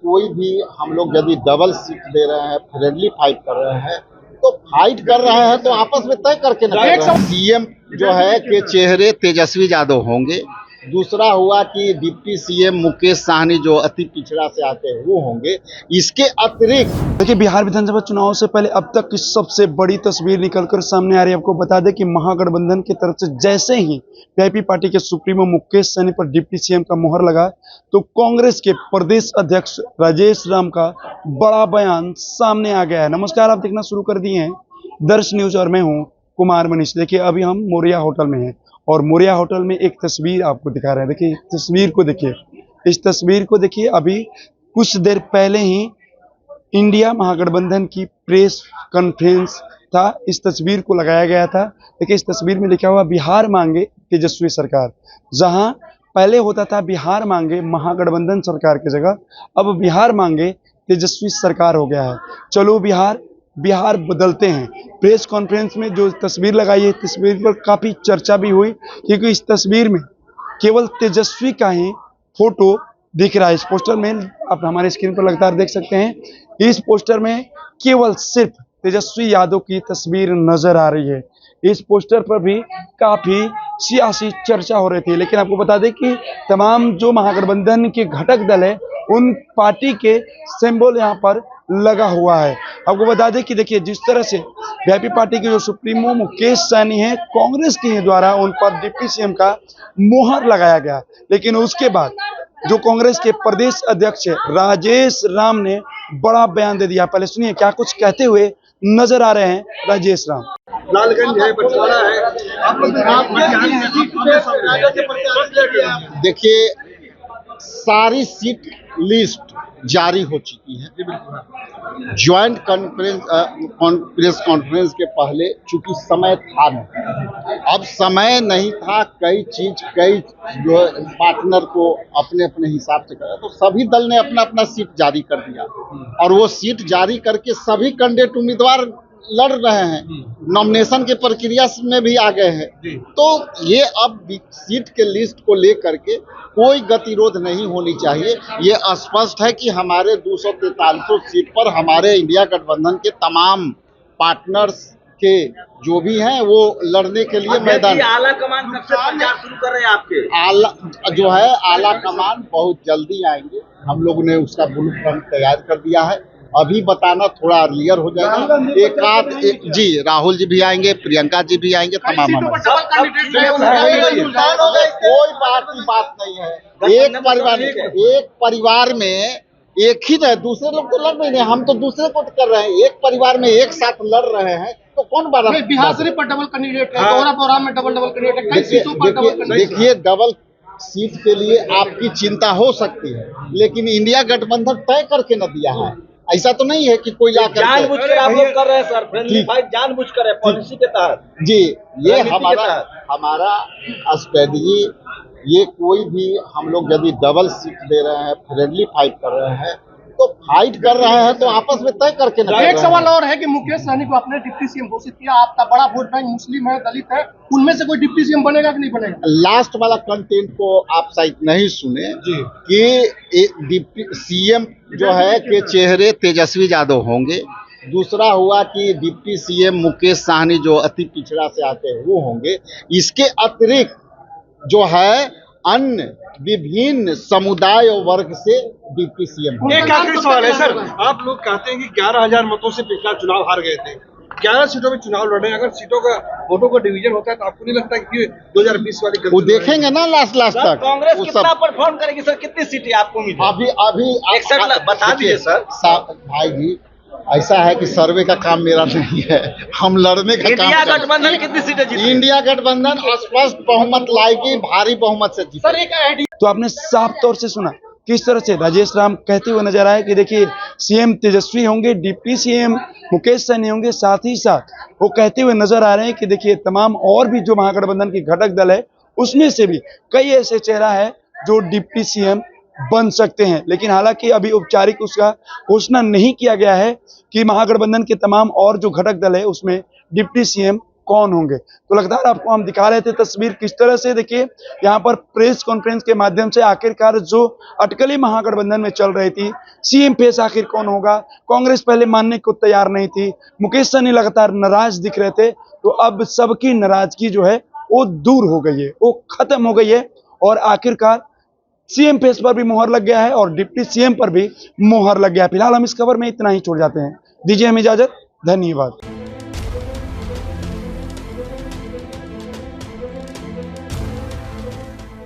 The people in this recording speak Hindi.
कोई भी हम लोग यदि डबल सीट दे रहे हैं, फ्रेंडली फाइट कर रहे हैं, तो फाइट कर रहे हैं तो आपस में तय करके न कर रहे हैं। सीएम जो है के चेहरे तेजस्वी यादव होंगे। दूसरा हुआ कि डिप्टी सीएम मुकेश साहनी जो अति पिछड़ा से आते हैं वो होंगे। इसके अतिरिक्त देखिए, बिहार विधानसभा चुनाव से पहले अब तक की सबसे बड़ी तस्वीर निकलकर सामने आ रही है। आपको बता दें कि महागठबंधन की तरफ से जैसे ही वीआईपी पार्टी के सुप्रीमो मुकेश सहनी पर डिप्टी सीएम का मोहर लगा, तो कांग्रेस के प्रदेश अध्यक्ष राजेश राम का बड़ा बयान सामने आ गया है। नमस्कार, आप देखना शुरू कर दिए हैं दर्श न्यूज और मैं हूँ कुमार मनीष। देखिए, अभी हम मोरिया होटल में हैं और मोरिया होटल में एक तस्वीर आपको दिखा रहे हैं। देखिए, तस्वीर को देखिए, इस तस्वीर को देखिए। अभी कुछ देर पहले ही इंडिया महागठबंधन की प्रेस कॉन्फ्रेंस था, इस तस्वीर को लगाया गया था। देखिए, इस तस्वीर में लिखा हुआ बिहार मांगे तेजस्वी सरकार। जहां पहले होता था बिहार मांगे महागठबंधन सरकार की जगह, अब बिहार मांगे तेजस्वी सरकार हो गया है। चलो बिहार बदलते हैं। प्रेस कॉन्फ्रेंस में जो तस्वीर लगाई है, तस्वीर पर काफ़ी चर्चा भी हुई, क्योंकि इस तस्वीर में केवल तेजस्वी का ही फोटो दिख रहा है। इस पोस्टर में आप हमारे स्क्रीन पर लगातार देख सकते हैं, इस पोस्टर में केवल सिर्फ तेजस्वी यादव की तस्वीर नजर आ रही है। इस पोस्टर पर भी काफ़ी सियासी चर्चा हो रही थी, लेकिन आपको बता दें कि तमाम जो महागठबंधन के घटक दल है, उन पार्टी के सिंबल यहाँ पर लगा हुआ है। आपको बता दें कि देखिए, जिस तरह से वीआईपी पार्टी के जो सुप्रीमो मुकेश सहनी है, कांग्रेस के द्वारा उन पर डिप्टी सीएम का मोहर लगाया गया, लेकिन उसके बाद जो कांग्रेस के प्रदेश अध्यक्ष राजेश राम ने बड़ा बयान दे दिया। पहले सुनिए क्या कुछ कहते हुए नजर आ रहे हैं राजेश राम। लालगंज है, बछवाड़ा है, देखिए, सारी सीट लिस्ट जारी हो चुकी है। ज्वाइंट प्रेस कॉन्फ्रेंस के पहले चूंकि समय था नहीं, अब समय नहीं था, कई जो पार्टनर को अपने अपने हिसाब से करा, तो सभी दल ने अपना अपना सीट जारी कर दिया और वो सीट जारी करके सभी कैंडिडेट उम्मीदवार लड़ रहे हैं, नॉमिनेशन की प्रक्रिया में भी आ गए हैं। तो ये अब सीट के लिस्ट को लेकर के कोई गतिरोध नहीं होनी चाहिए। ये स्पष्ट है कि हमारे 243 सीट पर हमारे इंडिया गठबंधन के तमाम पार्टनर्स के जो भी हैं वो लड़ने के लिए मैदान। आला कमान कब से प्रचार शुरू कर रहे हैं आपके? जो है आला कमान बहुत जल्दी आएंगे। हम लोगों ने उसका ब्लूप्रिंट तैयार कर दिया है। अभी बताना थोड़ा अर्लियर हो जाएगा। जी राहुल जी भी आएंगे, प्रियंका जी भी आएंगे, तमाम कोई बात नहीं है। एक परिवार में एक ही है, दूसरे लोग तो लड़ नहीं रहे, हम तो दूसरे को कर रहे हैं। एक परिवार में एक साथ लड़ रहे हैं तो कौन बात? बिहार शरीफ पर डबल कैंडिडेट है, गौरा में डबल कैंडिडेट है। देखिए, डबल सीट के लिए आपकी चिंता हो सकती है, लेकिन इंडिया गठबंधन तय करके न दिया है। ऐसा तो नहीं है कि कोई लाकर जानबूझकर आप लोग कर रहे हैं सर, फ्रेंडली फाइट जानबूझकर है, पॉलिसी के तहत। जी, ये हमारा स्ट्रेटजी। ये कोई भी हम लोग यदि डबल सीट दे रहे हैं, फ्रेंडली फाइट कर रहे हैं, तो फाइट कर रहे हैं तो आपस में तय करके न। एक सवाल और है कि मुकेश सहनी को आपने डिप्टी सीएम घोषित किया, आपका बड़ा वोट बैंक मुस्लिम है, दलित है, उनमें से कोई डिप्टी सीएम बनेगा कि नहीं बनेगा? लास्ट वाला कंटेंट को आप शायद नहीं सुने कि डिप्टी सीएम जो है के चेहरे तेजस्वी यादव होंगे। दूसरा हुआ कि डिप्टी सीएम मुकेश साहनी जो अति पिछड़ा से आते हैं वो होंगे। इसके अतिरिक्त जो है अन्य विभिन्न समुदाय और वर्ग से डिप्टी सीएम। एक आखिरी सवाल है सर, आप लोग कहते हैं कि 11,000 मतों से पिछला चुनाव हार गए थे, 11 सीटों में चुनाव लड़े। अगर सीटों का वोटों का डिवीजन होता है तो आपको नहीं लगता कि 2020 वाली वो देखेंगे ना लास्ट तक कांग्रेस कितना परफॉर्म करेगी सर? कितनी सीटें आपको उम्मीद है? अभी 61 बता दीजिए सर। भाई जी, ऐसा है कि सर्वे का काम मेरा नहीं है, हम लड़ने का काम। इंडिया गठबंधन कितनी सीटें जीती? इंडिया गठबंधन स्पष्ट बहुमत लाएगी, भारी बहुमत से जीती। सर एक तो आपने साफ तौर से सुना किस तरह से राजेश राम कहते हुए नजर आए कि देखिए, सीएम तेजस्वी होंगे, डिप्टी सीएम मुकेश सहनी होंगे। साथ ही साथ वो कहते हुए नजर आ रहे हैं कि देखिए, तमाम और भी जो महागठबंधन के घटक दल है, उसमें से भी कई ऐसे चेहरा है जो डिप्टी सीएम बन सकते हैं। लेकिन हालांकि अभी औपचारिक उसका घोषणा नहीं किया गया है कि महागठबंधन के तमाम और जो घटक दल है उसमें डिप्टी सीएम कौन होंगे। तो लगातार आपको हम दिखा रहे थे तस्वीर किस तरह से, देखिए यहाँ पर प्रेस कॉन्फ्रेंस के माध्यम से आखिरकार जो अटकलें महागठबंधन में चल रही थी, सीएम फेस आखिर कौन होगा, कांग्रेस पहले मानने को तैयार नहीं थी, मुकेश सहनी लगातार नाराज दिख रहे थे, तो अब सबकी नाराजगी जो है वो दूर हो गई है, वो खत्म हो गई है और आखिरकार सीएम फेस पर भी मोहर लग गया है और डिप्टी सीएम पर भी मोहर लग गया है। फिलहाल हम इस खबर में इतना ही छोड़ जाते हैं, दीजिए हमें इजाजत, धन्यवाद।